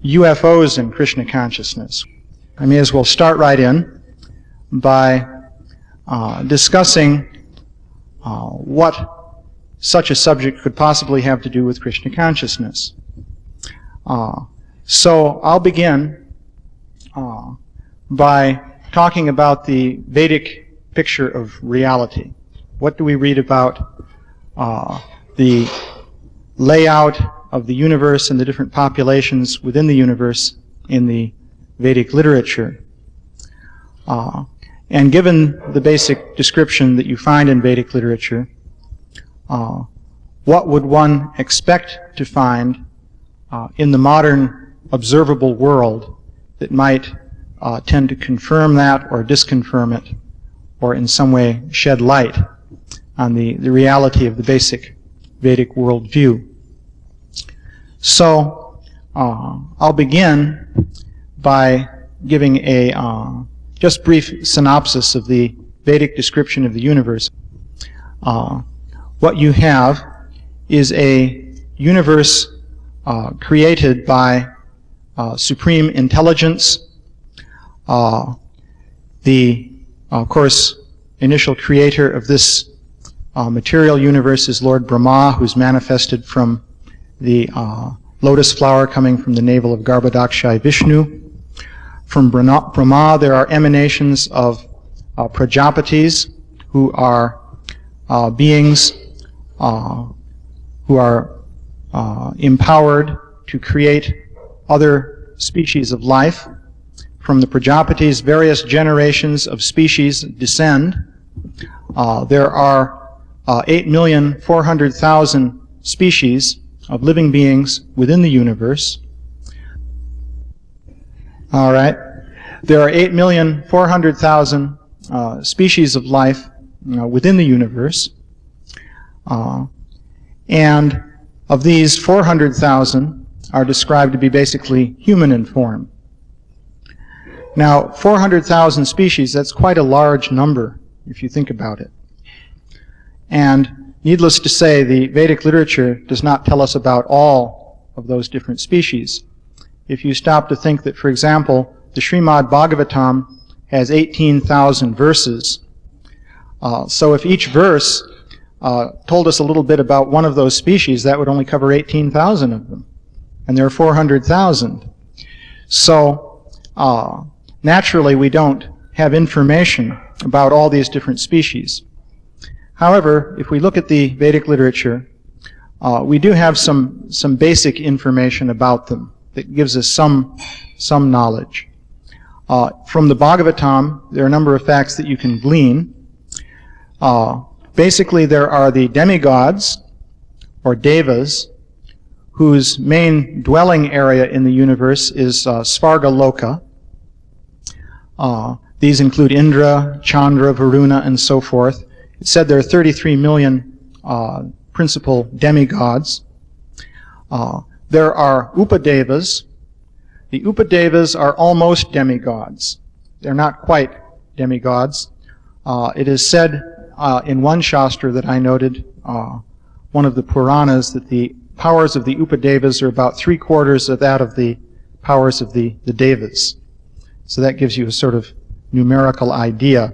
UFOs and Krishna consciousness. I may as well start right in by discussing what such a subject could possibly have to do with Krishna consciousness. So I'll begin by talking about the Vedic picture of reality. What do we read about the layout of the universe and the different populations within the universe in the Vedic literature? And given the basic description that you find in Vedic literature, what would one expect to find in the modern observable world that might tend to confirm that or disconfirm it, or in some way shed light on the reality of the basic Vedic worldview? So I'll begin by giving a just brief synopsis of the Vedic description of the universe. What you have is a universe created by supreme intelligence. The, of course, initial creator of this material universe is Lord Brahma, who's manifested from the lotus flower coming from the navel of Garbhodakshai Vishnu. From Brahma there are emanations of Prajapatis, who are beings who are empowered to create other species of life. From the Prajapatis, various generations of species descend. There are 8,400,000 species of living beings within the universe. All right. There are 8,400,000 species of life within the universe. And of these, 400,000 are described to be basically human in form. Now, 400,000 species, that's quite a large number if you think about it. And needless to say, the Vedic literature does not tell us about all of those different species. If you stop to think that, for example, the Śrīmad Bhagavatam has 18,000 verses, so if each verse told us a little bit about one of those species, that would only cover 18,000 of them. And there are 400,000. So, naturally, we don't have information about all these different species. However, if we look at the Vedic literature, we do have some basic information about them that gives us some knowledge. From the Bhagavatam, there are a number of facts that you can glean. Basically, there are the demigods, or devas, whose main dwelling area in the universe is Svarga Loka. These include Indra, Chandra, Varuna, and so forth. It's said there are 33 million principal demigods. There are Upadevas. The Upadevas are almost demigods. They're not quite demigods. It is said in one Shastra that I noted, one of the Puranas, that the powers of the Upadevas are about 3/4 of that of the powers of the Devas. So that gives you a sort of numerical idea.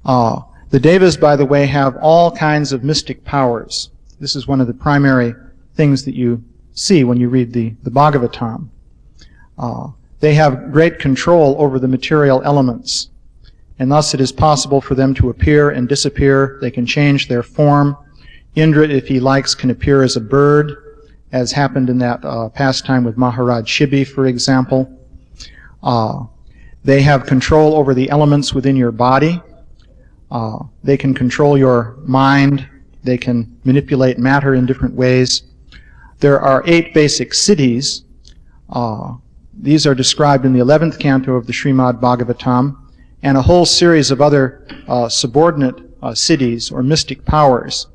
The Devas, by the way, have all kinds of mystic powers. This is one of the primary things that you see when you read the Bhagavatam. They have great control over the material elements, and thus it is possible for them to appear and disappear. They can change their form. Indra, if he likes, can appear as a bird, as happened in that pastime with Maharaj Shibi, for example. They have control over the elements within your body. They can control your mind. They can manipulate matter in different ways. There are 8 basic cities. These are described in the 11th canto of the Śrīmad Bhagavatam, and a whole series of other subordinate cities or mystic powers,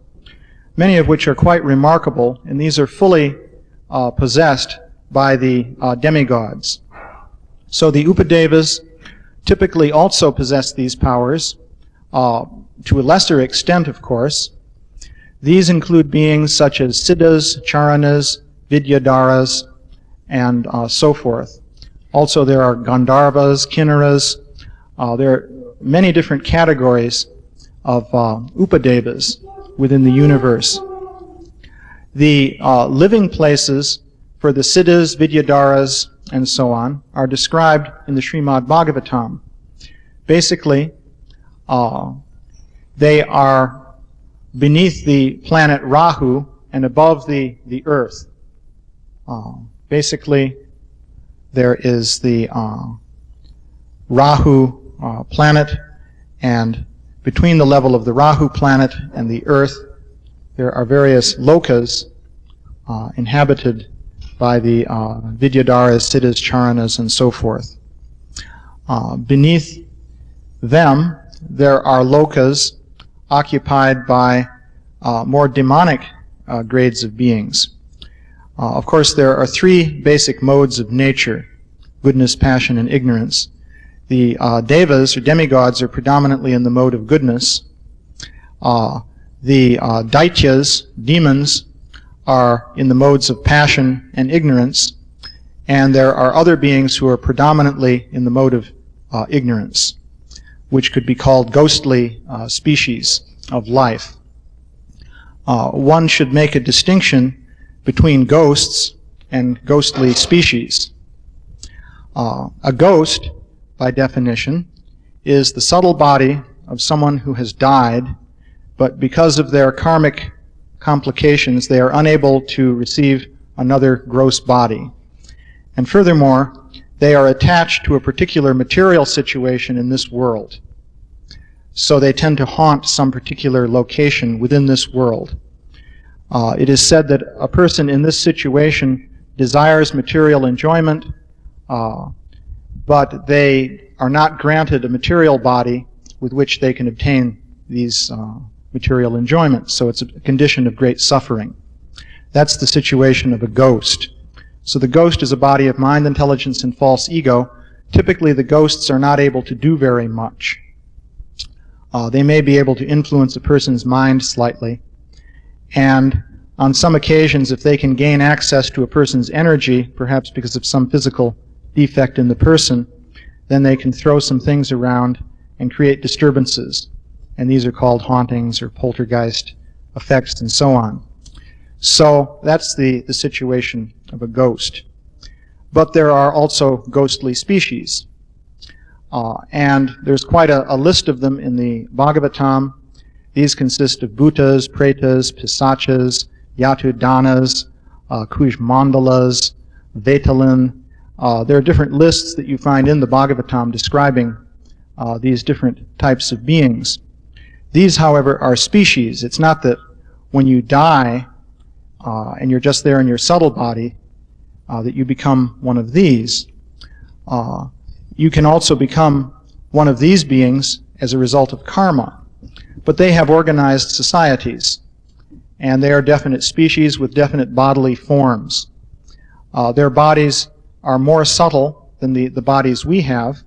many of which are quite remarkable, and these are fully possessed by the demigods. So the Upadevas typically also possess these powers, to a lesser extent, of course. These include beings such as Siddhas, Charanas, Vidyadharas, and so forth. Also, there are Gandharvas, Kinnaras. There are many different categories of Upadevas within the universe. The living places for the Siddhas, Vidyadharas, and so on are described in the Srimad Bhagavatam. Basically, they are beneath the planet Rahu and above the earth. Basically, there is the Rahu planet, and between the level of the Rahu planet and the earth, there are various lokas inhabited by the Vidyadharas, Siddhas, Charanas, and so forth. Beneath them, there are lokas occupied by more demonic grades of beings. Of course, there are three basic modes of nature: goodness, passion, and ignorance. The devas, or demigods, are predominantly in the mode of goodness. The daityas, demons, are in the modes of passion and ignorance. And there are other beings who are predominantly in the mode of ignorance, which could be called ghostly species of life. One should make a distinction between ghosts and ghostly species. A ghost, by definition, is the subtle body of someone who has died, but because of their karmic complications, they are unable to receive another gross body. And furthermore, they are attached to a particular material situation in this world. So they tend to haunt some particular location within this world. It is said that a person in this situation desires material enjoyment, but they are not granted a material body with which they can obtain these material enjoyments. So it's a condition of great suffering. That's the situation of a ghost. So the ghost is a body of mind, intelligence, and false ego. Typically, the ghosts are not able to do very much. They may be able to influence a person's mind slightly. And on some occasions, if they can gain access to a person's energy, perhaps because of some physical defect in the person, then they can throw some things around and create disturbances. And these are called hauntings or poltergeist effects and so on. So that's the situation of a ghost. But there are also ghostly species. And there's quite a list of them in the Bhagavatam. These consist of bhutas, pretas, pisachas, yatudanas, kujmandalas, vetalin. There are different lists that you find in the Bhagavatam describing these different types of beings. These, however, are species. It's not that when you die and you're just there in your subtle body that you become one of these. You can also become one of these beings as a result of karma. But they have organized societies, and they are definite species with definite bodily forms. Their bodies are more subtle than the bodies we have,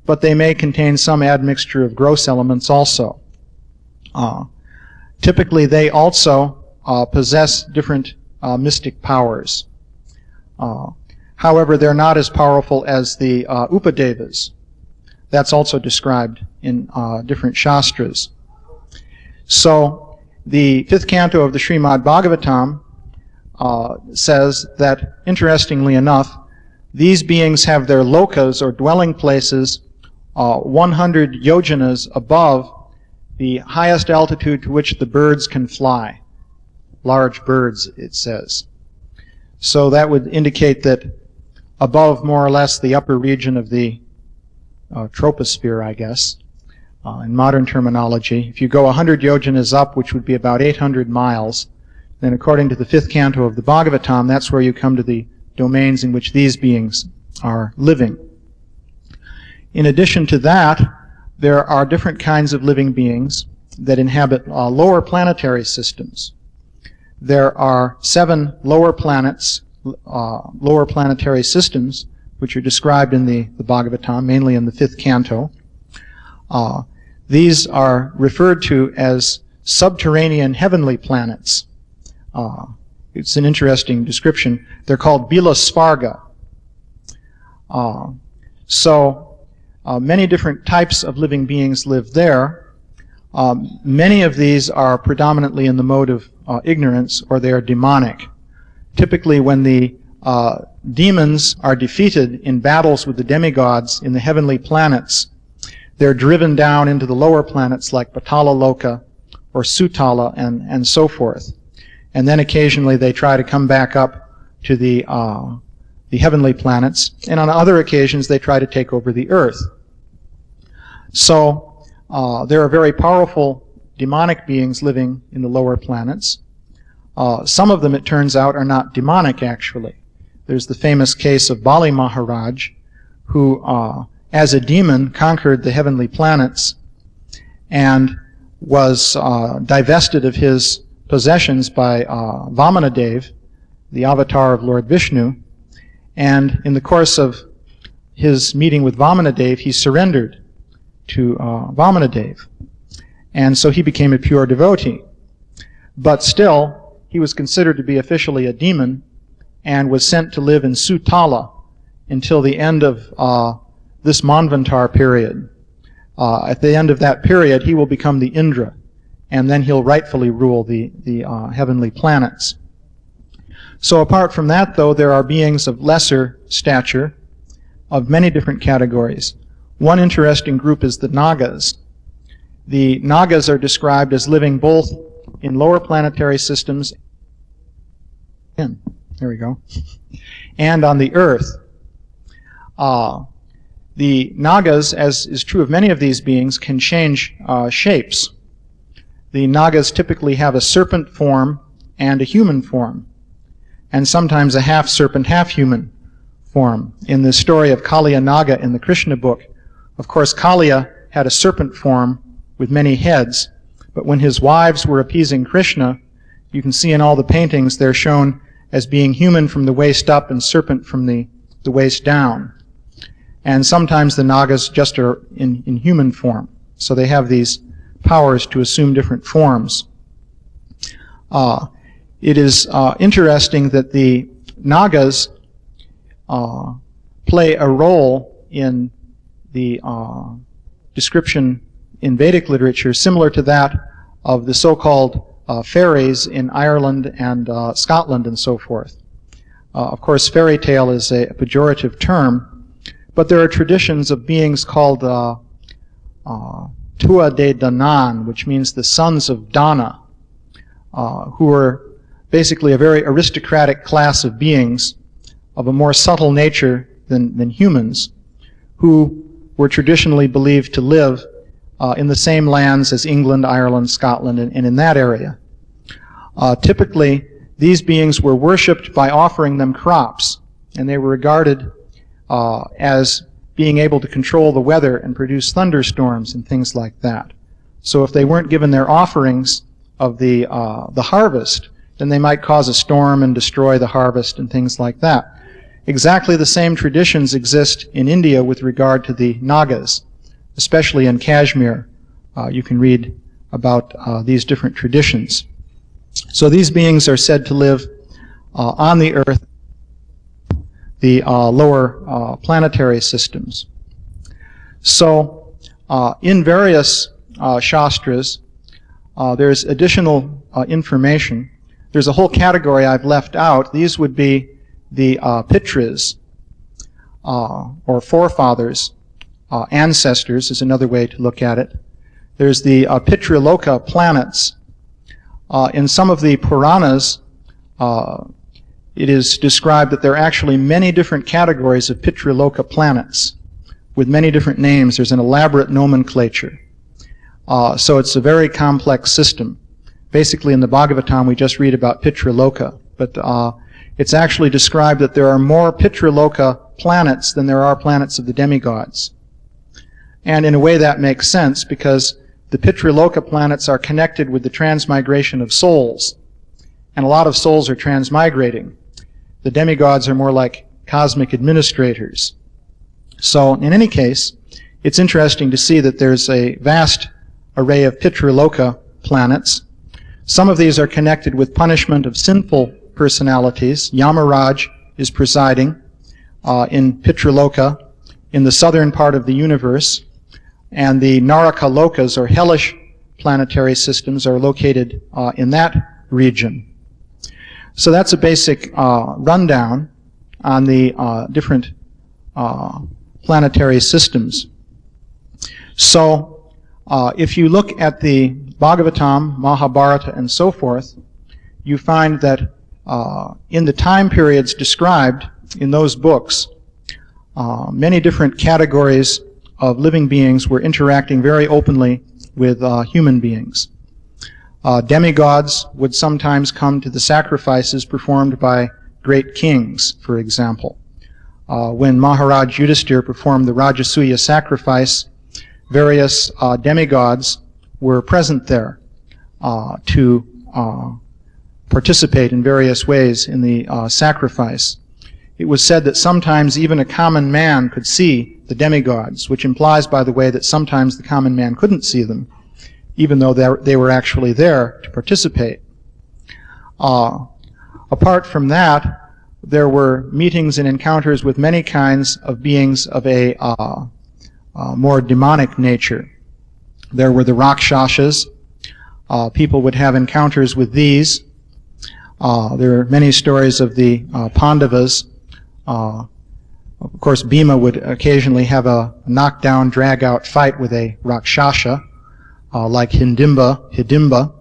but they may contain some admixture of gross elements also. Typically, they also possess different mystic powers. However, they're not as powerful as the Upadevas. That's also described in different shastras. So, the 5th canto of the Srimad Bhagavatam says that, interestingly enough, these beings have their lokas, or dwelling places, 100 yojanas above the highest altitude to which the birds can fly. Large birds, it says. So that would indicate that above more or less the upper region of the troposphere, I guess, in modern terminology, if you go 100 yojanas up, which would be about 800 miles, then according to the 5th canto of the Bhagavatam, that's where you come to the domains in which these beings are living. In addition to that, there are different kinds of living beings that inhabit lower planetary systems. There are 7 lower planets, lower planetary systems, which are described in the Bhagavatam, mainly in the 5th canto. These are referred to as subterranean heavenly planets. It's an interesting description. They're called Bila Svarga. Many different types of living beings live there. Many of these are predominantly in the mode of ignorance, or they are demonic. Typically, when the demons are defeated in battles with the demigods in the heavenly planets, they're driven down into the lower planets like Patala Loka or Sutala and so forth. And then occasionally they try to come back up to the heavenly planets, and on other occasions they try to take over the earth. So there are very powerful demonic beings living in the lower planets. Some of them, it turns out, are not demonic actually. There's the famous case of Bali Maharaj, who as a demon conquered the heavenly planets and was divested of his possessions by Vamanadev, the avatar of Lord Vishnu, and in the course of his meeting with Vamanadev, he surrendered to Vamanadev, and so he became a pure devotee. But still, he was considered to be officially a demon and was sent to live in Sutala until the end of this Manvantar period. At the end of that period, he will become the Indra, and then he'll rightfully rule the heavenly planets. So apart from that, though, there are beings of lesser stature, of many different categories. One interesting group is the Nagas. The Nagas are described as living both in lower planetary systems, there we go, and on the Earth. The Nagas, as is true of many of these beings, can change shapes. The Nagas typically have a serpent form and a human form, and sometimes a half-serpent, half-human form. In the story of Kaliya Naga in the Krishna book, of course, Kaliya had a serpent form with many heads, but when his wives were appeasing Krishna, you can see in all the paintings they're shown as being human from the waist up and serpent from the waist down. And sometimes the Nagas just are in human form, so they have these powers to assume different forms. It is interesting that the Nagas play a role in the description in Vedic literature similar to that of the so-called fairies in Ireland and Scotland and so forth. Of course, fairy tale is a pejorative term, but there are traditions of beings called Tua de Danan, which means the sons of Dana, who are basically a very aristocratic class of beings of a more subtle nature than humans, who were traditionally believed to live in the same lands as England, Ireland, Scotland, and in that area. Typically, these beings were worshipped by offering them crops, and they were regarded as being able to control the weather and produce thunderstorms and things like that. So if they weren't given their offerings of the harvest, then they might cause a storm and destroy the harvest and things like that. Exactly the same traditions exist in India with regard to the Nagas, especially in Kashmir. You can read about these different traditions. So these beings are said to live on the earth, the lower planetary systems. So in various shastras, there's additional information. There's a whole category I've left out. These would be the pitras, or forefathers, ancestors is another way to look at it. There's the Pitraloka planets. In some of the Puranas, it is described that there are actually many different categories of Pitraloka planets with many different names. There's an elaborate nomenclature. So it's a very complex system. Basically, in the Bhagavatam, we just read about Pitraloka, but it's actually described that there are more Pitraloka planets than there are planets of the demigods. And in a way that makes sense, because the Pitraloka planets are connected with the transmigration of souls, and a lot of souls are transmigrating. The demigods are more like cosmic administrators. So, in any case, it's interesting to see that there's a vast array of Pitraloka planets. Some of these are connected with punishment of sinful personalities. Yamaraj is presiding in Pitraloka, in the southern part of the universe, and the Naraka Lokas, or hellish planetary systems, are located in that region. So that's a basic rundown on the different planetary systems. So if you look at the Bhagavatam, Mahabharata, and so forth, you find that in the time periods described in those books, many different categories of living beings were interacting very openly with human beings. Demigods would sometimes come to the sacrifices performed by great kings, for example. When Maharaj Yudhisthira performed the Rajasuya sacrifice, various demigods were present there to participate in various ways in the sacrifice. It was said that sometimes even a common man could see the demigods, which implies, by the way, that sometimes the common man couldn't see them, even though they were actually there to participate. Apart from that, there were meetings and encounters with many kinds of beings of a more demonic nature. There were the Rakshasas. People would have encounters with these. There are many stories of the Pandavas. Of course, Bhima would occasionally have a knockdown, drag-out fight with a Rakshasa, like Hidimba.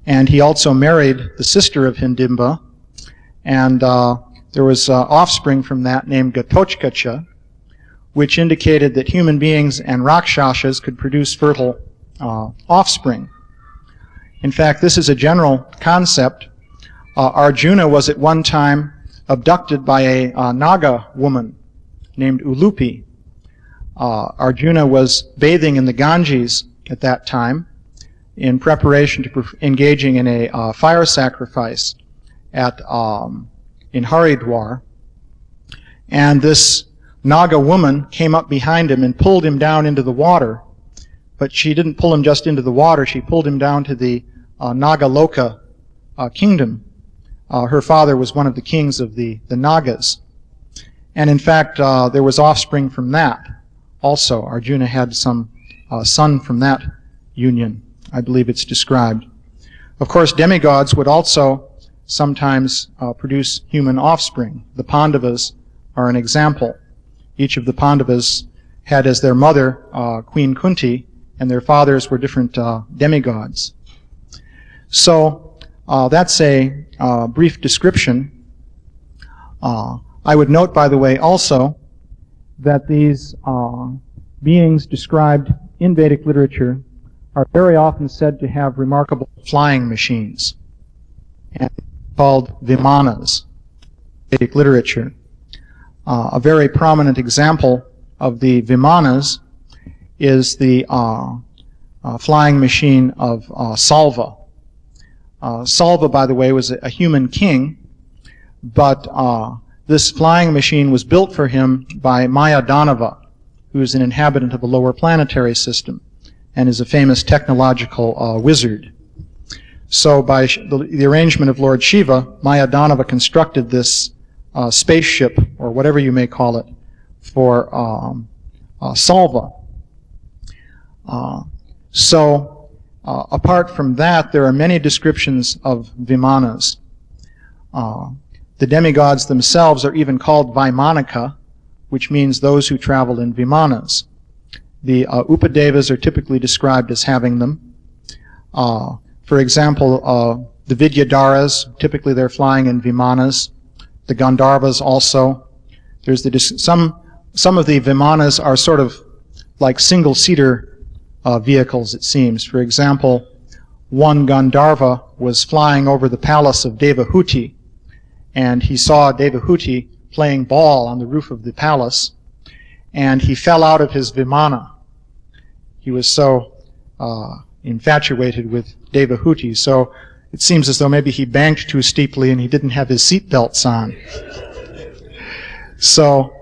And he also married the sister of Hidimba, and there was offspring from that named Gatochkacha, which indicated that human beings and Rakshasas could produce fertile offspring. In fact, this is a general concept. Arjuna was at one time abducted by a Naga woman named Ulupi. Arjuna was bathing in the Ganges at that time in preparation to engaging in a fire sacrifice at in Haridwar, and this Naga woman came up behind him and pulled him down into the water. But she didn't pull him just into the water, she pulled him down to the Nagaloka kingdom. Her father was one of the kings of the Nagas. And in fact, there was offspring from that also. Arjuna had some son from that union. I believe it's described. Of course, demigods would also sometimes produce human offspring. The Pandavas are an example. Each of the Pandavas had as their mother Queen Kunti, and their fathers were different demigods. So that's a brief description. I would note, by the way, also that these beings described in Vedic literature are very often said to have remarkable flying machines, and called vimanas in Vedic literature. A very prominent example of the vimanas is the flying machine of Salva. Salva, by the way, was a human king, but this flying machine was built for him by Mayadanava, who is an inhabitant of a lower planetary system and is a famous technological wizard. So by the arrangement of Lord Shiva, Mayadanava constructed this spaceship, or whatever you may call it, for Salva. Apart from that, there are many descriptions of vimanas. The demigods themselves are even called Vaimanika, which means those who travel in vimanas. The Upadevas are typically described as having them. For example, the Vidyadharas, typically they're flying in vimanas. The Gandharvas also. There's some of the vimanas are sort of like single-seater vehicles, it seems. For example, one Gandharva was flying over the palace of Devahuti, and he saw Devahuti playing ball on the roof of the palace, and he fell out of his vimana. He was so infatuated with Devahuti, so it seems as though maybe he banked too steeply and he didn't have his seat belts on. So,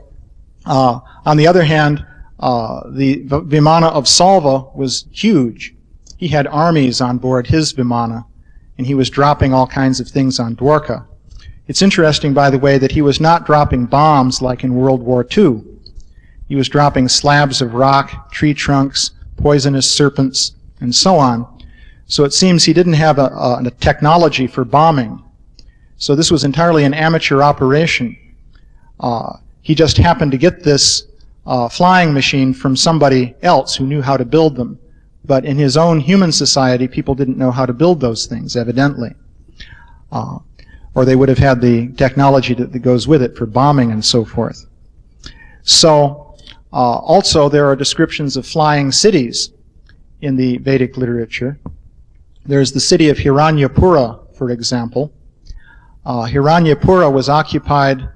on the other hand, the vimana of Salva was huge. He had armies on board his vimana, and he was dropping all kinds of things on Dwarka. It's interesting, by the way, that he was not dropping bombs like in World War II. He was dropping slabs of rock, tree trunks, poisonous serpents, and so on. So it seems he didn't have a technology for bombing. So this was entirely an amateur operation. He just happened to get this flying machine from somebody else who knew how to build them. But in his own human society, people didn't know how to build those things, evidently. Or they would have had the technology that goes with it for bombing and so forth. So, also there are descriptions of flying cities in the Vedic literature. There's the city of Hiranyapura, for example. Hiranyapura was occupied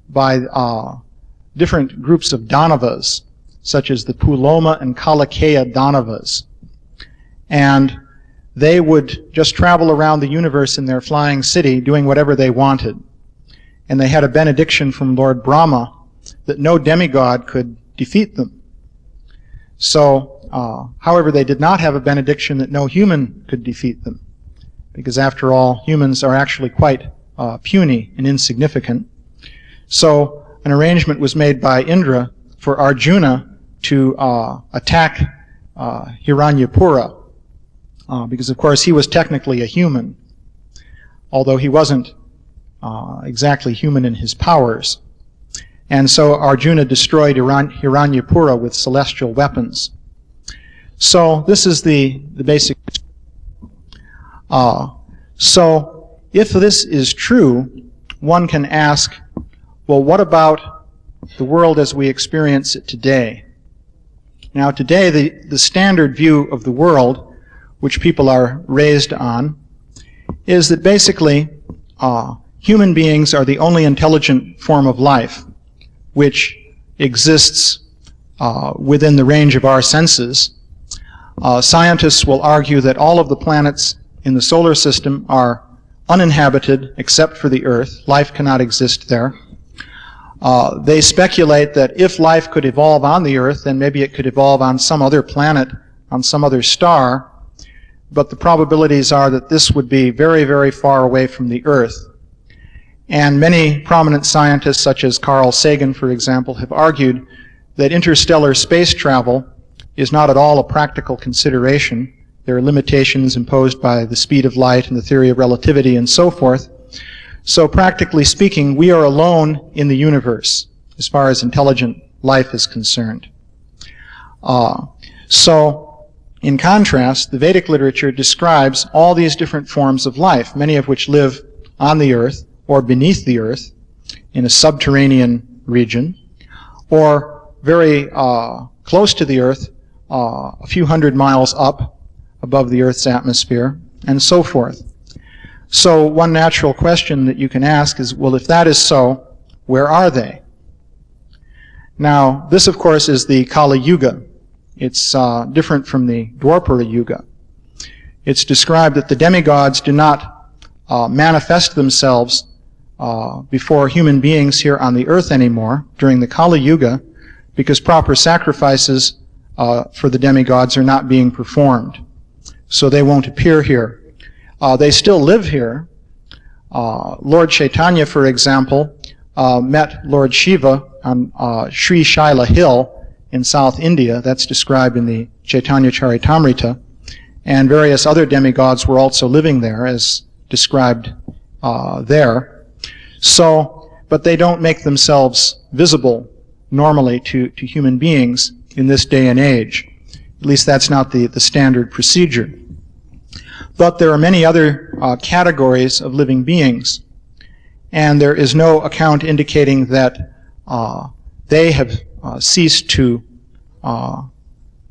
by different groups of Danavas, such as the Puloma and Kalikeya Danavas. And they would just travel around the universe in their flying city doing whatever they wanted. And they had a benediction from Lord Brahma that no demigod could defeat them. So, however, they did not have a benediction that no human could defeat them, because after all, humans are actually quite puny and insignificant. So an arrangement was made by Indra for Arjuna to attack Hiranyapura, because of course he was technically a human, although he wasn't exactly human in his powers. And so Arjuna destroyed Hiranyapura with celestial weapons. So this is the basic. So if this is true, one can ask, well, what about the world as we experience it today? Now today, the standard view of the world, which people are raised on, is that basically human beings are the only intelligent form of life which exists within the range of our senses. Scientists will argue that all of the planets in the solar system are uninhabited except for the Earth. Life cannot exist there. They speculate that if life could evolve on the Earth, then maybe it could evolve on some other planet, on some other star, but the probabilities are that this would be very, very far away from the Earth. And many prominent scientists, such as Carl Sagan, for example, have argued that interstellar space travel is not at all a practical consideration. There are limitations imposed by the speed of light and the theory of relativity and so forth. So practically speaking, we are alone in the universe as far as intelligent life is concerned. So, in contrast, the Vedic literature describes all these different forms of life, many of which live on the Earth or beneath the Earth in a subterranean region, or very close to the Earth, a few hundred miles up above the Earth's atmosphere, and so forth. So one natural question that you can ask is, well, if that is so, where are they? Now, this, of course, is the Kali Yuga. It's different from the Dwapara Yuga. It's described that the demigods do not manifest themselves before human beings here on the earth anymore during the Kali Yuga, because proper sacrifices for the demigods are not being performed. So they won't appear here. They still live here. Lord Chaitanya, for example, met Lord Shiva on Sri Śrīla Hill in South India. That's described in the Chaitanya Charitamrita. And various other demigods were also living there, as described there. So, but they don't make themselves visible normally to human beings in this day and age. At least that's not the standard procedure. But there are many other categories of living beings, and there is no account indicating that they have ceased to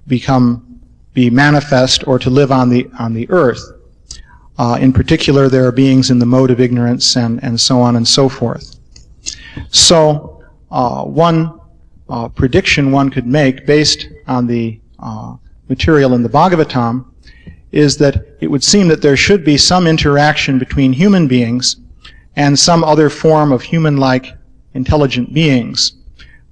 be manifest or to live on the earth. In particular, there are beings in the mode of ignorance and so on and so forth. So one prediction one could make based on the material in the Bhagavatam is that it would seem that there should be some interaction between human beings and some other form of human-like intelligent beings.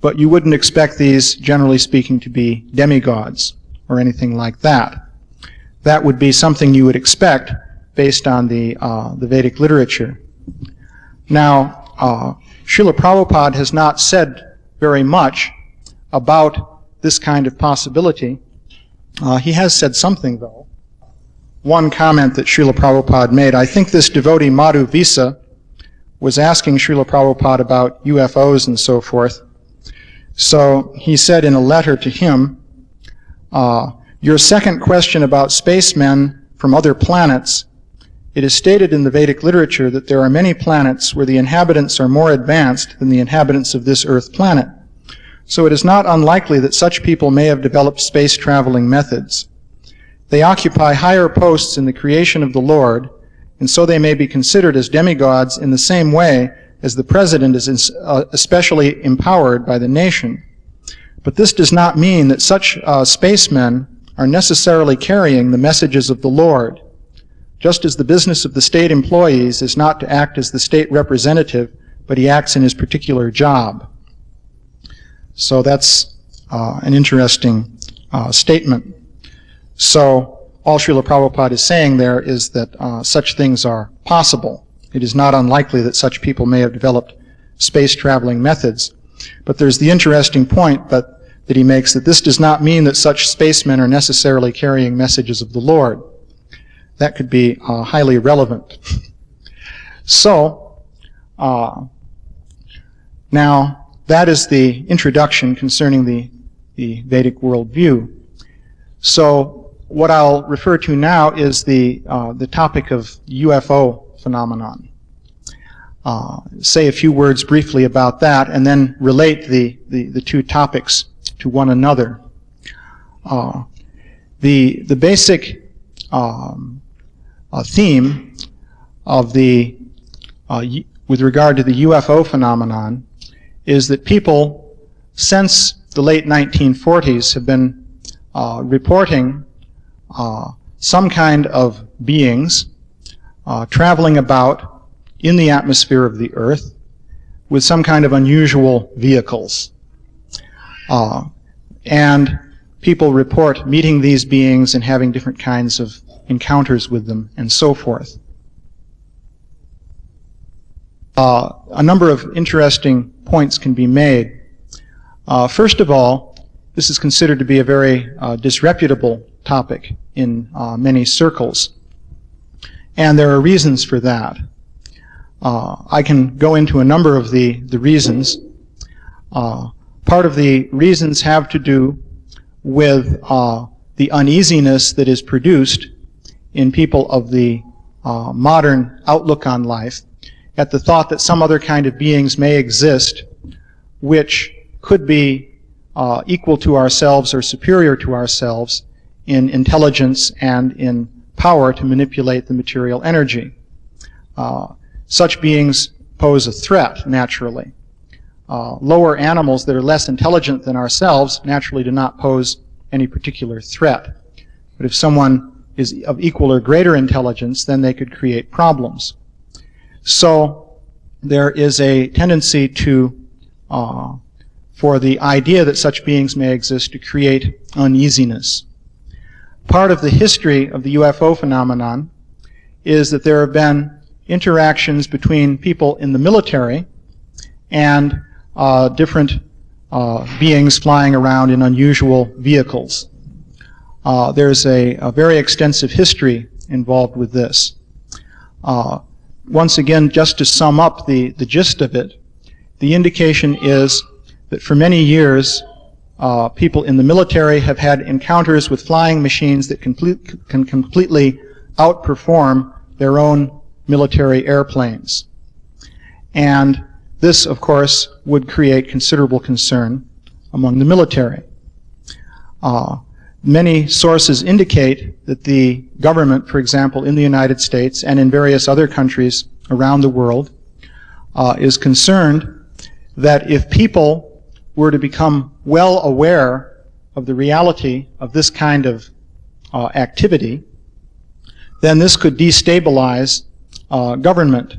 But you wouldn't expect these, generally speaking, to be demigods or anything like that. That would be something you would expect based on the Vedic literature. Now, Srila Prabhupada has not said very much about this kind of possibility. He has said something, though. One comment that Srila Prabhupada made, I think this devotee Madhu Visa was asking Srila Prabhupada about UFOs and so forth. So he said in a letter to him, your second question about spacemen from other planets, it is stated in the Vedic literature that there are many planets where the inhabitants are more advanced than the inhabitants of this Earth planet. So it is not unlikely that such people may have developed space-traveling methods. They occupy higher posts in the creation of the Lord, and so they may be considered as demigods in the same way as the president is especially empowered by the nation. But this does not mean that such spacemen are necessarily carrying the messages of the Lord, just as the business of the state employees is not to act as the state representative, but he acts in his particular job. So that's an interesting statement. So all Srila Prabhupada is saying there is that such things are possible. It is not unlikely that such people may have developed space-traveling methods. But there's the interesting point that he makes that this does not mean that such spacemen are necessarily carrying messages of the Lord. That could be highly relevant. So, now, that is the introduction concerning the Vedic worldview. So, what I'll refer to now is the topic of UFO phenomenon. Say a few words briefly about that, and then relate the two topics to one another. The basic theme of with regard to the UFO phenomenon is that people, since the late 1940s, have been reporting some kind of beings traveling about in the atmosphere of the Earth with some kind of unusual vehicles. And people report meeting these beings and having different kinds of encounters with them and so forth. A number of interesting points can be made. First of all, this is considered to be a very disreputable topic in many circles. And there are reasons for that. I can go into a number of the reasons. Part of the reasons have to do with the uneasiness that is produced in people of the modern outlook on life at the thought that some other kind of beings may exist which could be equal to ourselves or superior to ourselves in intelligence and in power to manipulate the material energy. Such beings pose a threat, naturally. Lower animals that are less intelligent than ourselves naturally do not pose any particular threat. But if someone is of equal or greater intelligence, then they could create problems. So there is a tendency to, for the idea that such beings may exist, to create uneasiness. Part of the history of the UFO phenomenon is that there have been interactions between people in the military and different beings flying around in unusual vehicles. There's a very extensive history involved with this. Once again, just to sum up the gist of it, the indication is that for many years, people in the military have had encounters with flying machines that can completely outperform their own military airplanes. And this, of course, would create considerable concern among the military. Many sources indicate that the government, for example, in the United States and in various other countries around the world, is concerned that if people were to become well aware of the reality of this kind of activity, then this could destabilize government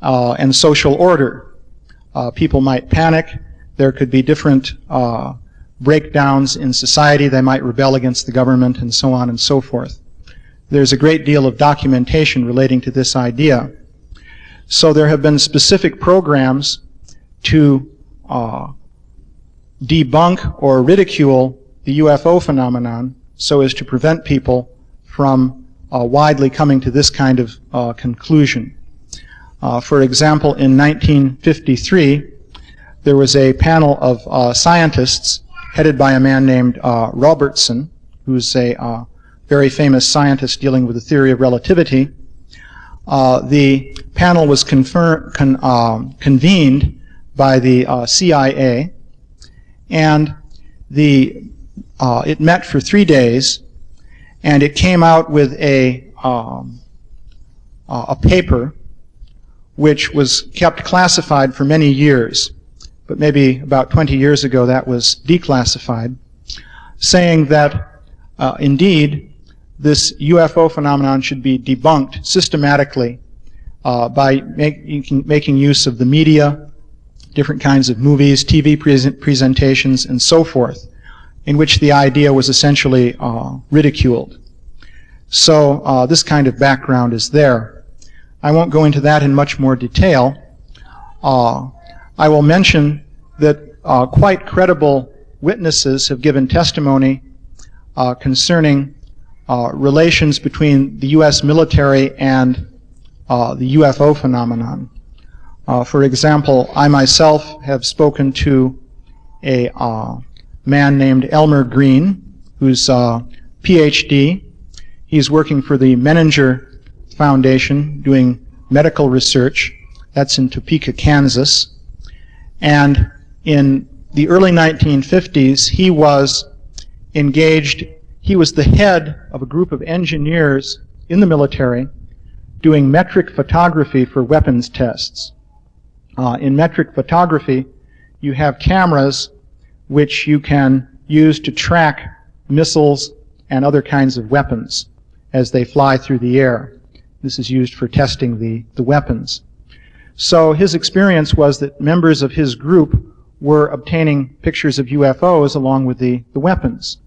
and social order. People might panic. There could be different breakdowns in society. They might rebel against the government and so on and so forth. There's a great deal of documentation relating to this idea. So there have been specific programs to debunk or ridicule the UFO phenomenon so as to prevent people from widely coming to this kind of conclusion. For example, in 1953, there was a panel of scientists headed by a man named Robertson, who's a very famous scientist dealing with the theory of relativity. The panel was convened by the CIA, and it met for 3 days, and it came out with a paper which was kept classified for many years, but maybe about 20 years ago that was declassified, saying that indeed this UFO phenomenon should be debunked systematically by making use of the media, different kinds of movies, TV presentations, and so forth, in which the idea was essentially ridiculed. So this kind of background is there. I won't go into that in much more detail. I will mention that quite credible witnesses have given testimony concerning relations between the U.S. military and the UFO phenomenon. For example, I myself have spoken to a man named Elmer Green, who's a PhD. He's working for the Menninger Foundation doing medical research. That's in Topeka, Kansas. And in the early 1950s, he was engaged, he was the head of a group of engineers in the military doing metric photography for weapons tests. In metric photography, you have cameras which you can use to track missiles and other kinds of weapons as they fly through the air. This is used for testing the weapons. So his experience was that members of his group were obtaining pictures of UFOs along with the weapons.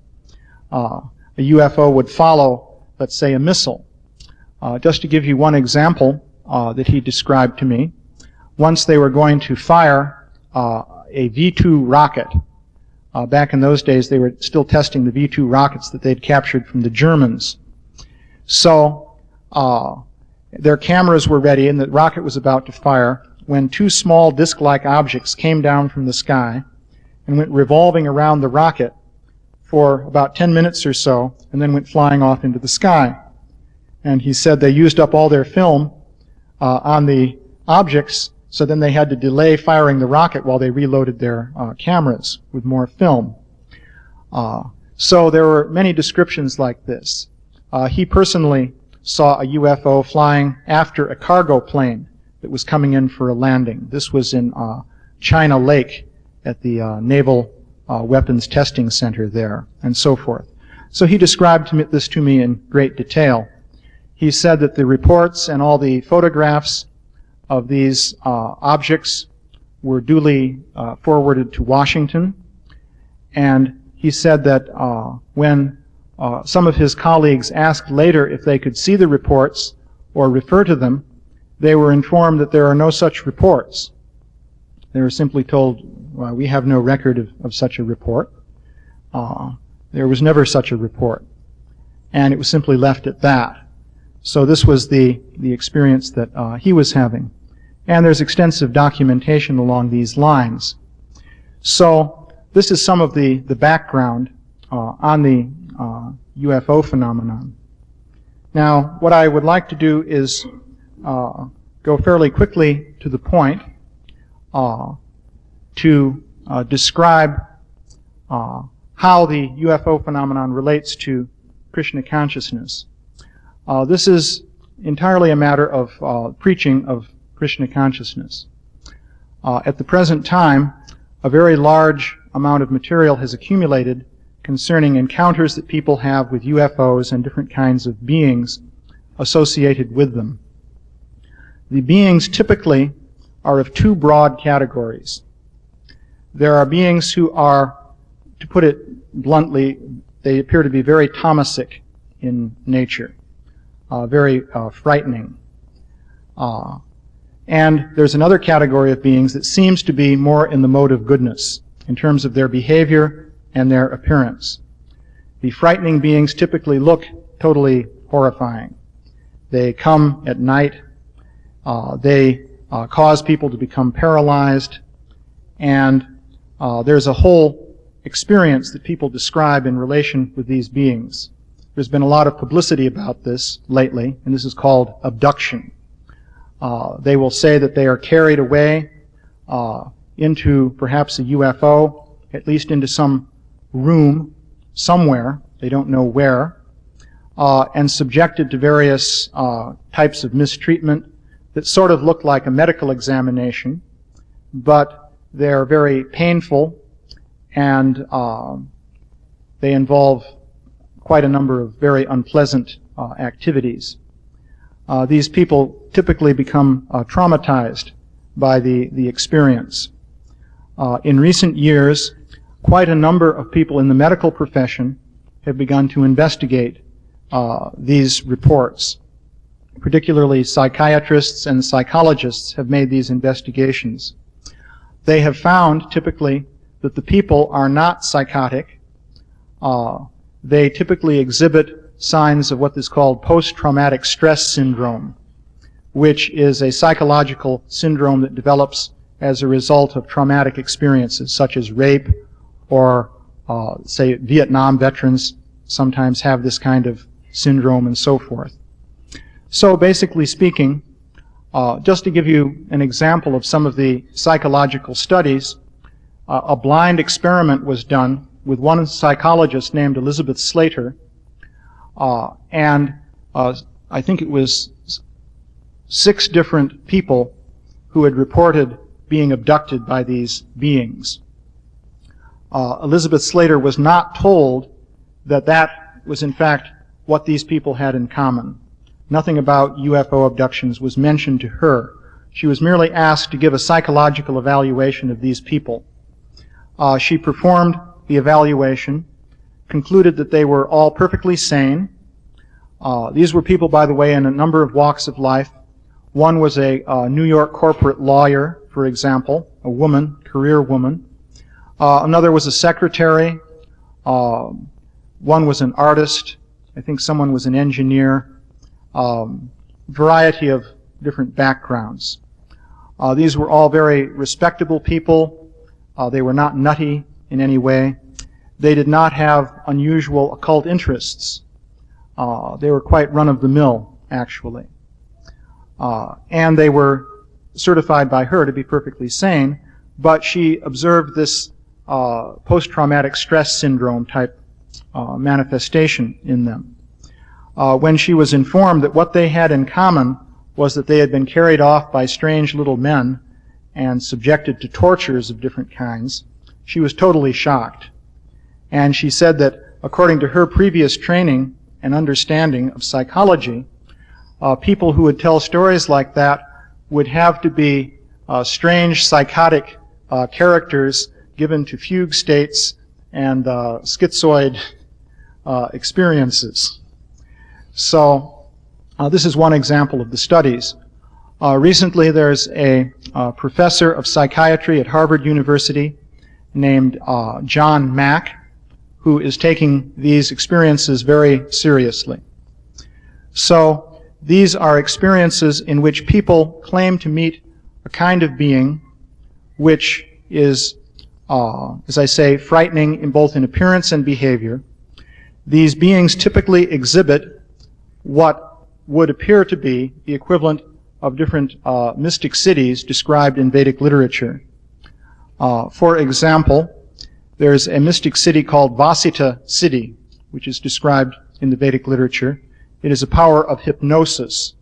A UFO would follow, let's say, a missile. Just to give you one example that he described to me, once they were going to fire a V-2 rocket. Back in those days, they were still testing the V-2 rockets that they'd captured from the Germans. So their cameras were ready, and the rocket was about to fire when two small disc-like objects came down from the sky and went revolving around the rocket for about 10 minutes or so, and then went flying off into the sky. And he said they used up all their film on the objects, so then they had to delay firing the rocket while they reloaded their cameras with more film. So there were many descriptions like this. He personally saw a UFO flying after a cargo plane that was coming in for a landing. This was in China Lake at the Naval Weapons Testing Center there, and so forth. So he described this to me in great detail. He said that the reports and all the photographs of these objects were duly forwarded to Washington, and he said that when some of his colleagues asked later if they could see the reports or refer to them, they were informed that there are no such reports. They were simply told, well, we have no record of such a report. There was never such a report. And it was simply left at that. So this was the experience that he was having. And there's extensive documentation along these lines. So this is some of the background on the UFO phenomenon. Now, what I would like to do is go fairly quickly to the point to describe how the UFO phenomenon relates to Krishna consciousness. This is entirely a matter of preaching of Krishna consciousness. At the present time, a very large amount of material has accumulated concerning encounters that people have with UFOs and different kinds of beings associated with them. The beings typically are of two broad categories. There are beings who are, to put it bluntly, they appear to be very Tamasic in nature, very frightening. And there's another category of beings that seems to be more in the mode of goodness in terms of their behavior and their appearance. The frightening beings typically look totally horrifying. They come at night. They cause people to become paralyzed. And there's a whole experience that people describe in relation with these beings. There's been a lot of publicity about this lately, and this is called abduction. They will say that they are carried away into perhaps a UFO, at least into some room somewhere, they don't know where, and subjected to various types of mistreatment that sort of look like a medical examination, but they're very painful, and they involve quite a number of very unpleasant activities. These people typically become traumatized by the experience. In recent years, quite a number of people in the medical profession have begun to investigate these reports. Particularly psychiatrists and psychologists have made these investigations. They have found, typically, that the people are not psychotic. They typically exhibit signs of what is called post-traumatic stress syndrome, which is a psychological syndrome that develops as a result of traumatic experiences such as rape or, say, Vietnam veterans sometimes have this kind of syndrome and so forth. So basically speaking, just to give you an example of some of the psychological studies, a blind experiment was done with one psychologist named Elizabeth Slater, and I think it was 6 different people who had reported being abducted by these beings. Elizabeth Slater was not told that that was in fact what these people had in common. Nothing about UFO abductions was mentioned to her. She was merely asked to give a psychological evaluation of these people. She performed the evaluation, concluded that they were all perfectly sane. These were people, by the way, in a number of walks of life. One was a New York corporate lawyer, for example, a woman, career woman. Another was a secretary. One was an artist. I think someone was an engineer. Variety of different backgrounds. These were all very respectable people. They were not nutty in any way. They did not have unusual occult interests. They were quite run-of-the-mill, actually. And they were certified by her to be perfectly sane, but she observed this post-traumatic stress syndrome type manifestation in them. When she was informed that what they had in common was that they had been carried off by strange little men and subjected to tortures of different kinds, she was totally shocked. And she said that according to her previous training and understanding of psychology, people who would tell stories like that would have to be strange psychotic characters given to fugue states and schizoid experiences. So this is one example of the studies. Recently there's a professor of psychiatry at Harvard University named John Mack, who is taking these experiences very seriously. So these are experiences in which people claim to meet a kind of being which is, as I say, frightening in both in appearance and behavior. These beings typically exhibit what would appear to be the equivalent of different mystic cities described in Vedic literature. For example, there's a mystic city called Vasita city, which is described in the Vedic literature. It is a power of hypnosis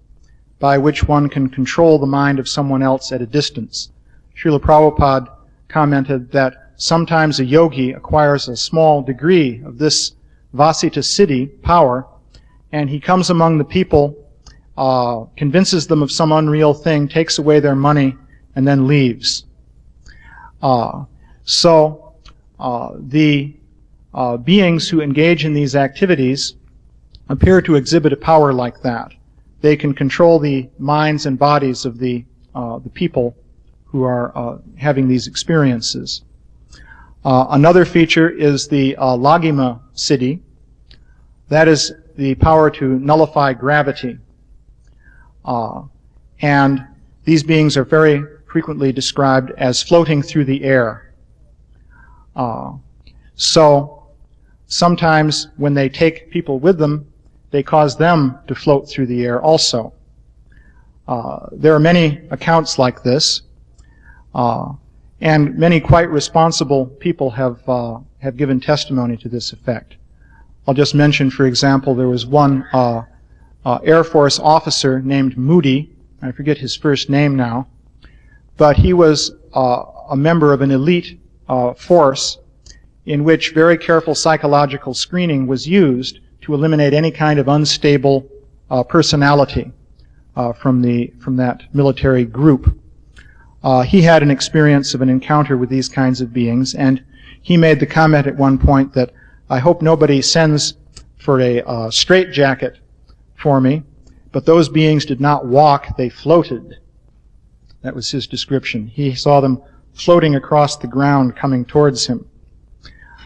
by which one can control the mind of someone else at a distance. Śrīla Prabhupāda commented that sometimes a yogi acquires a small degree of this Vasita city power, and he comes among the people, convinces them of some unreal thing, takes away their money, and then leaves. So the beings who engage in these activities appear to exhibit a power like that. They can control the minds and bodies of the the people who are having these experiences. Another feature is the Lāgima siddhi. That is the power to nullify gravity. And these beings are very frequently described as floating through the air. So sometimes when they take people with them, they cause them to float through the air also. There are many accounts like this, and many quite responsible people have given testimony to this effect. I'll just mention, for example, there was one Air Force officer named Moody. I forget his first name now, but he was a member of an elite force in which very careful psychological screening was used to eliminate any kind of unstable personality from that military group. He had an experience of an encounter with these kinds of beings, and he made the comment at one point that, "I hope nobody sends for a straitjacket for me, but those beings did not walk, they floated." That was his description. He saw them floating across the ground coming towards him.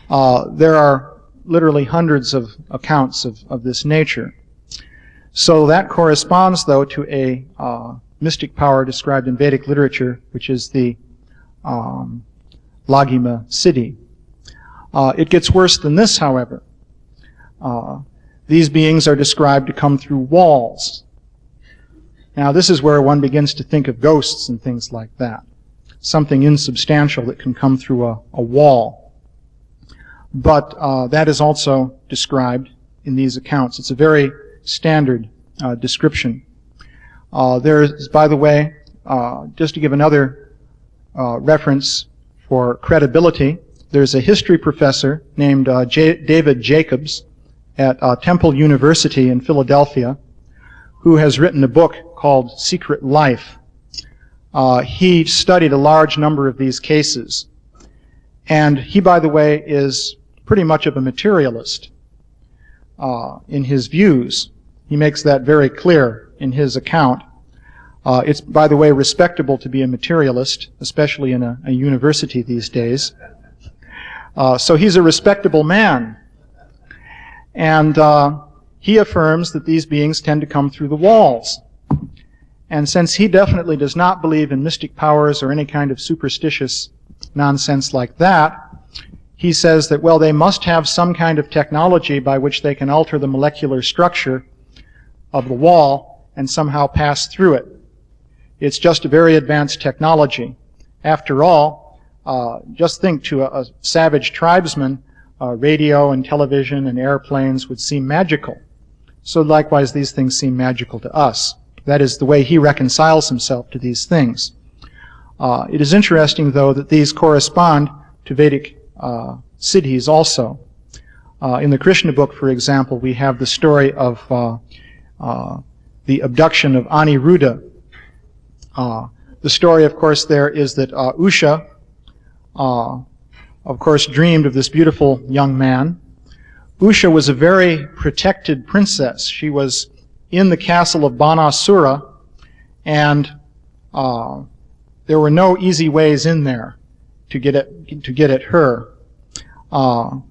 There are literally hundreds of accounts of this nature. So that corresponds, though, to a mystic power described in Vedic literature, which is the Lāgima siddhi. It gets worse than this, however. These beings are described to come through walls. Now, this is where one begins to think of ghosts and things like that. Something insubstantial that can come through a wall. But that is also described in these accounts. It's a very standard description. There is, by the way, just to give another reference for credibility, there's a history professor named David Jacobs at Temple University in Philadelphia who has written a book called Secret Life. He studied a large number of these cases. And he, by the way, is pretty much of a materialist in his views. He makes that very clear in his account. It's, by the way, respectable to be a materialist, especially in a university these days. So he's a respectable man. And he affirms that these beings tend to come through the walls. And since he definitely does not believe in mystic powers or any kind of superstitious nonsense like that, he says that, well, they must have some kind of technology by which they can alter the molecular structure of the wall and somehow pass through it. It's just a very advanced technology. After all, just think to a savage tribesman, radio and television and airplanes would seem magical. So likewise, these things seem magical to us. That is the way he reconciles himself to these things. It is interesting, though, that these correspond to Vedic siddhis also. In the Krishna book, for example, we have the story of the abduction of Aniruddha. The story, of course, there is that Usha, of course, dreamed of this beautiful young man. Usha was a very protected princess. She was in the castle of Banasura, and there were no easy ways in there to get at her. But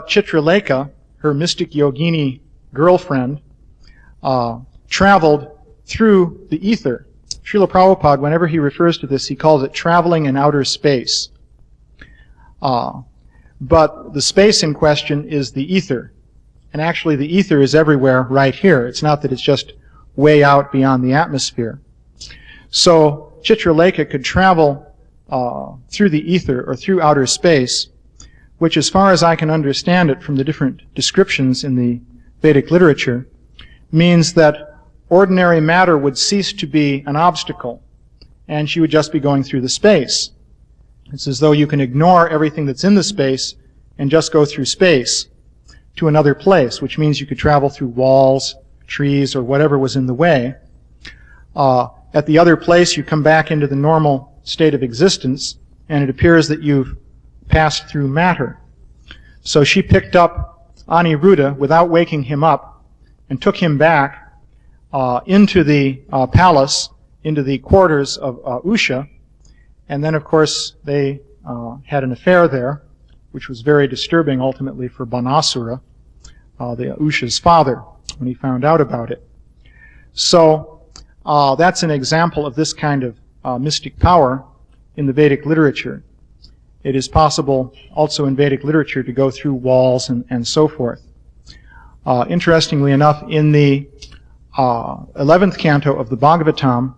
Chitralekha, her mystic yogini girlfriend, traveled through the ether. Śrīla Prabhupāda, whenever he refers to this, he calls it traveling in outer space. But the space in question is the ether. And actually the ether is everywhere right here. It's not that it's just way out beyond the atmosphere. So Chitralekha could travel through the ether or through outer space, which, as far as I can understand it from the different descriptions in the Vedic literature, means that ordinary matter would cease to be an obstacle, and she would just be going through the space. It's as though you can ignore everything that's in the space and just go through space to another place, which means you could travel through walls, trees, or whatever was in the way. At the other place, you come back into the normal state of existence, and it appears that you've passed through matter. So she picked up Aniruddha without waking him up and took him back into the palace, into the quarters of Usha, and then, of course, they had an affair there, which was very disturbing ultimately for Banasura, the Usha's father, when he found out about it. So that's an example of this kind of mystic power in the Vedic literature. It is possible also in Vedic literature to go through walls and so forth. Interestingly enough, in the 11th canto of the Bhagavatam,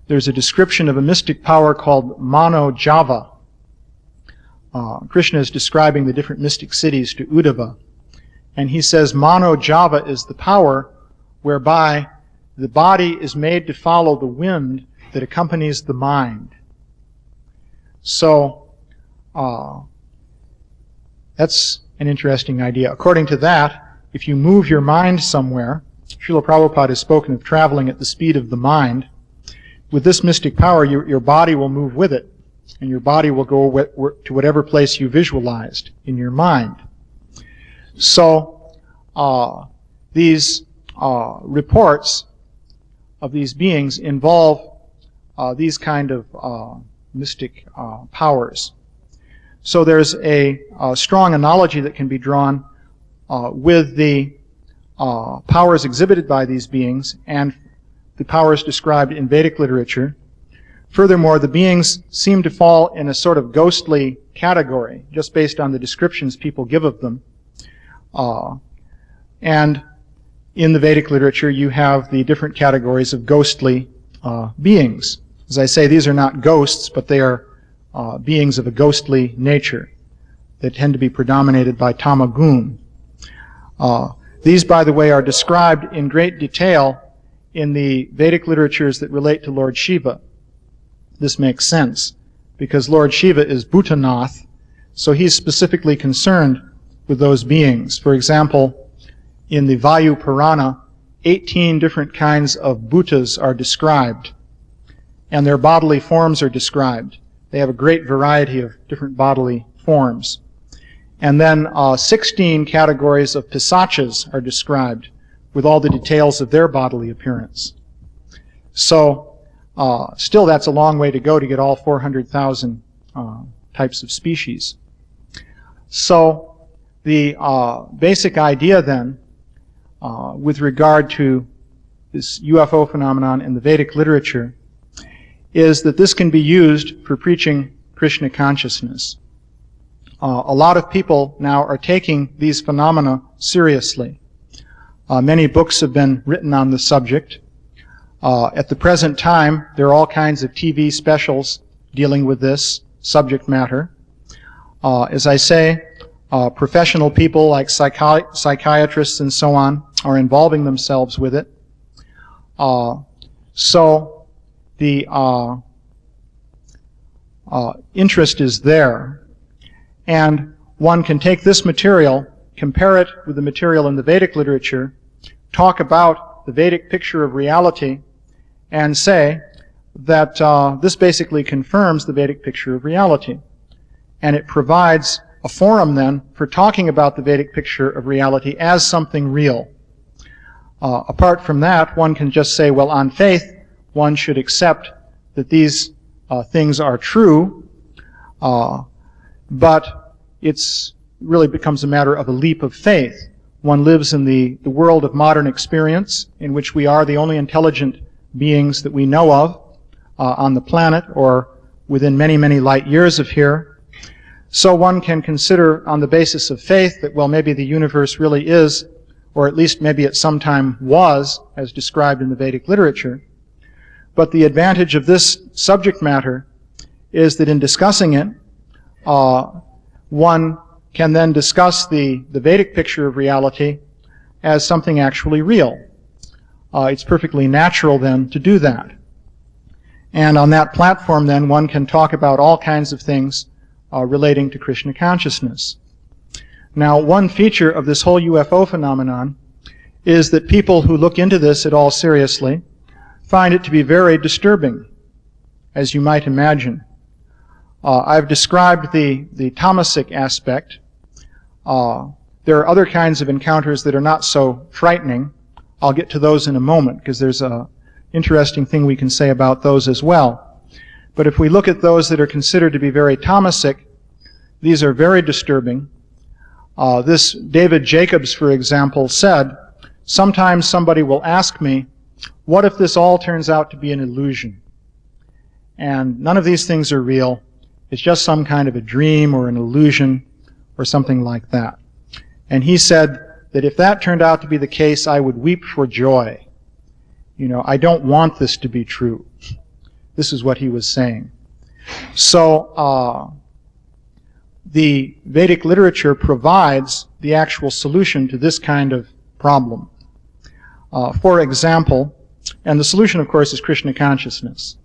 there's a description of a mystic power called Mano Java. Krishna is describing the different mystic cities to Uddhava. And he says Mano Java is the power whereby the body is made to follow the wind that accompanies the mind. So, that's an interesting idea. According to that, if you move your mind somewhere, Śrīla Prabhupāda has spoken of traveling at the speed of the mind. With this mystic power, your body will move with it, and your body will go to whatever place you visualized in your mind. So, these reports of these beings involve these kind of mystic powers. So there's a strong analogy that can be drawn with the powers exhibited by these beings and the powers described in Vedic literature. Furthermore, the beings seem to fall in a sort of ghostly category, just based on the descriptions people give of them. And in the Vedic literature, you have the different categories of ghostly beings. As I say, these are not ghosts, but they are beings of a ghostly nature. They tend to be predominated by tamagun. These, by the way, are described in great detail in the Vedic literatures that relate to Lord Shiva. This makes sense, because Lord Shiva is Bhutanath, so he's specifically concerned with those beings. For example, in the Vayu Purana, 18 different kinds of bhutas are described, and their bodily forms are described. They have a great variety of different bodily forms. And then 16 categories of pisachas are described, with all the details of their bodily appearance. So, still that's a long way to go to get all 400,000 types of species. So, the basic idea then, with regard to this UFO phenomenon in the Vedic literature, is that this can be used for preaching Krishna consciousness. A lot of people now are taking these phenomena seriously. Many books have been written on the subject. At the present time, there are all kinds of TV specials dealing with this subject matter. As I say, professional people like psychiatrists and so on are involving themselves with it. So the interest is there. And one can take this material, compare it with the material in the Vedic literature, talk about the Vedic picture of reality, and say that this basically confirms the Vedic picture of reality. And it provides a forum then for talking about the Vedic picture of reality as something real. Apart from that, one can just say, well, on faith, one should accept that these things are true, but it's really becomes a matter of a leap of faith. One lives in the world of modern experience, in which we are the only intelligent beings that we know of on the planet, or within many, many light years of here. So one can consider on the basis of faith that, well, maybe the universe really is, or at least maybe at some time was, as described in the Vedic literature. But the advantage of this subject matter is that in discussing it, one can then discuss the Vedic picture of reality as something actually real. It's perfectly natural then to do that. And on that platform then one can talk about all kinds of things relating to Krishna consciousness. Now, one feature of this whole UFO phenomenon is that people who look into this at all seriously find it to be very disturbing, as you might imagine. I've described the tamasic aspect. There are other kinds of encounters that are not so frightening. I'll get to those in a moment, because there's an interesting thing we can say about those as well. But if we look at those that are considered to be very Tamasic, these are very disturbing. This David Jacobs, for example, said, "Sometimes somebody will ask me, what if this all turns out to be an illusion? And none of these things are real. It's just some kind of a dream or an illusion or something like that." And he said that if that turned out to be the case, I would weep for joy. I don't want this to be true. This is what he was saying. So the Vedic literature provides the actual solution to this kind of problem. For example, and the solution, of course, is Krishna consciousness.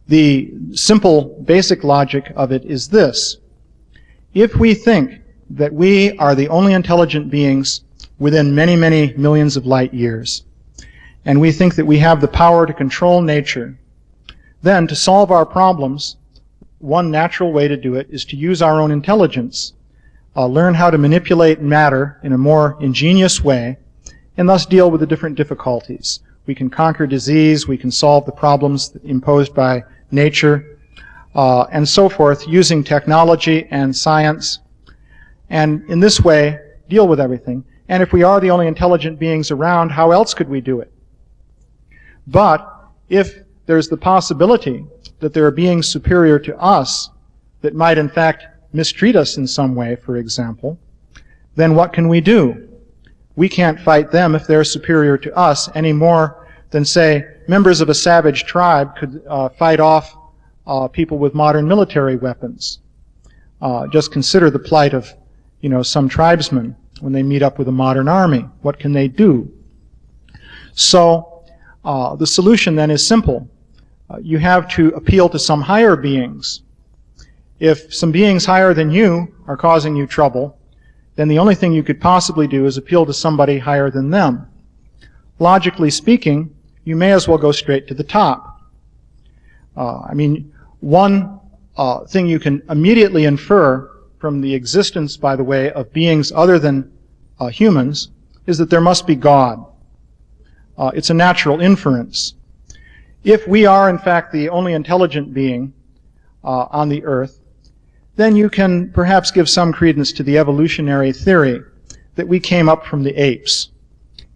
The simple, basic logic of it is this. If we think that we are the only intelligent beings within many, many millions of light years, and we think that we have the power to control nature, then to solve our problems, one natural way to do it is to use our own intelligence, learn how to manipulate matter in a more ingenious way, and thus deal with the different difficulties. We can conquer disease, we can solve the problems imposed by nature, and so forth, using technology and science, and in this way deal with everything. And if we are the only intelligent beings around, how else could we do it? But if there's the possibility that there are beings superior to us that might in fact mistreat us in some way, for example, then what can we do? We can't fight them if they're superior to us any more than, say, members of a savage tribe could fight off people with modern military weapons. Just consider the plight of, some tribesmen when they meet up with a modern army. What can they do? So the solution then is simple. You have to appeal to some higher beings. If some beings higher than you are causing you trouble, then the only thing you could possibly do is appeal to somebody higher than them. Logically speaking, you may as well go straight to the top. One thing you can immediately infer from the existence, by the way, of beings other than humans is that there must be God. It's a natural inference. If we are, in fact, the only intelligent being on the earth, then you can perhaps give some credence to the evolutionary theory that we came up from the apes.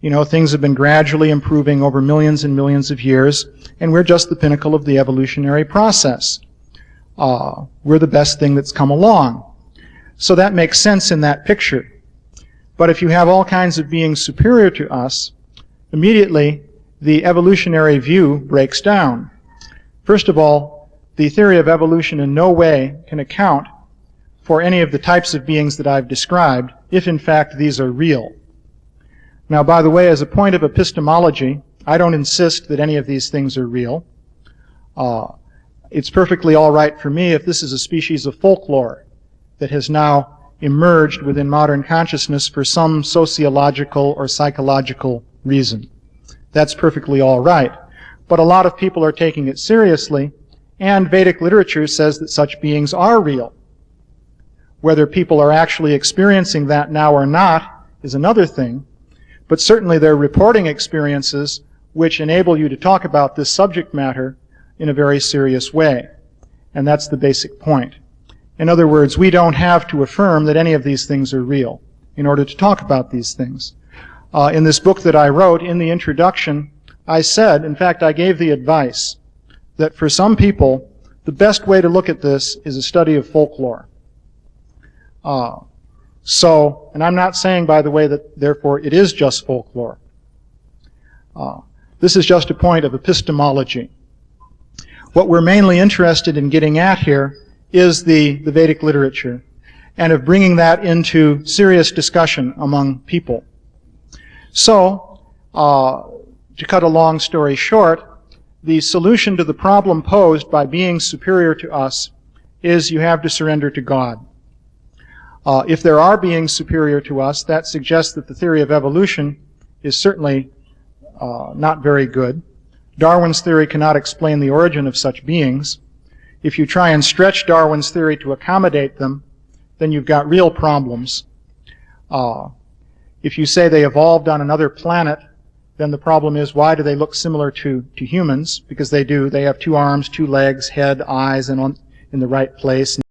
Things have been gradually improving over millions and millions of years, and we're just the pinnacle of the evolutionary process. We're the best thing that's come along. So that makes sense in that picture. But if you have all kinds of beings superior to us, immediately the evolutionary view breaks down. First of all, the theory of evolution in no way can account for any of the types of beings that I've described, if in fact these are real. Now, by the way, as a point of epistemology, I don't insist that any of these things are real. It's perfectly all right for me if this is a species of folklore that has now emerged within modern consciousness for some sociological or psychological reason. That's perfectly all right. But a lot of people are taking it seriously, and Vedic literature says that such beings are real. Whether people are actually experiencing that now or not is another thing, but certainly they're reporting experiences which enable you to talk about this subject matter in a very serious way. And that's the basic point. In other words, we don't have to affirm that any of these things are real in order to talk about these things. In this book that I wrote, in the introduction, I said, in fact, I gave the advice that for some people, the best way to look at this is a study of folklore. And I'm not saying, by the way, that therefore it is just folklore. This is just a point of epistemology. What we're mainly interested in getting at here is the Vedic literature, and of bringing that into serious discussion among people. So, to cut a long story short, the solution to the problem posed by beings superior to us is you have to surrender to God. If there are beings superior to us, that suggests that the theory of evolution is certainly not very good. Darwin's theory cannot explain the origin of such beings. If you try and stretch Darwin's theory to accommodate them, then you've got real problems. If you say they evolved on another planet, then the problem is, why do they look similar to humans? Because they do. They have 2 arms, 2 legs, head, eyes, and in the right place.